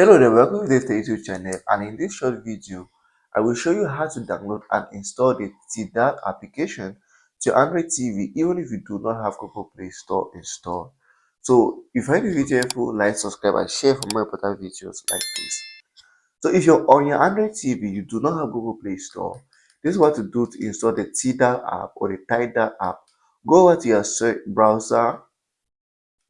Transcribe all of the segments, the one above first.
Hello there, welcome to DaveTech YouTube channel, and in this short video, I will show you how to download and install the TIDAL application to Android TV even if you do not have Google Play Store installed. So if you find the video helpful, like, subscribe and share for more important videos like this. So if you're on your Android TV, you do not have Google Play Store, this is what to do to install the TIDAL app or the TIDAL app. Go over to your search browser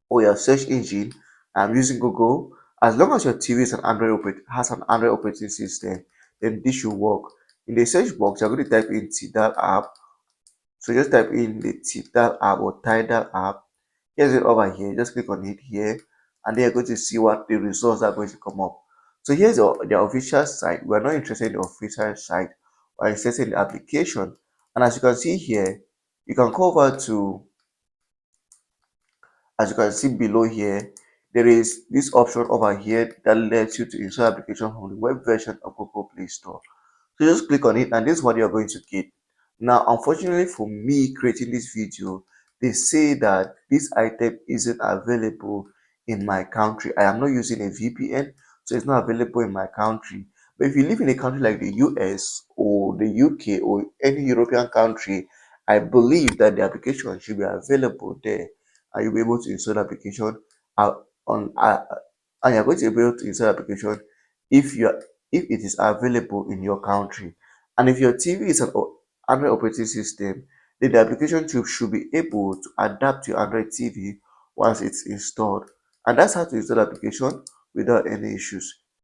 or your search engine. I'm using Google. As long as your TV is has an Android operating system, then this should work. In the search box, you're going to type in TIDAL app. So just type in the TIDAL app or TIDAL app. Here's it over here. Just click on it here, and then you're going to see what the results are going to come up. So here's the official site. We're not interested in the official site. We're interested in the application. And as you can see here, you can go over to, as you can see below here, there is this option over here that lets you to install application from the web version of Google Play Store. So just click on it and this is what you're going to get. Now, unfortunately for me creating this video, they say that this item isn't available in my country. I am not using a VPN, so it's not available in my country. But if you live in a country like the US or the UK or any European country, I believe that the application should be available there, and you'll be able to install the application on and you're going to be able to install the application if it is available in your country. And if your TV is an Android operating system, then the application should be able to adapt to your Android TV once it's installed. And that's how to install the application without any issues.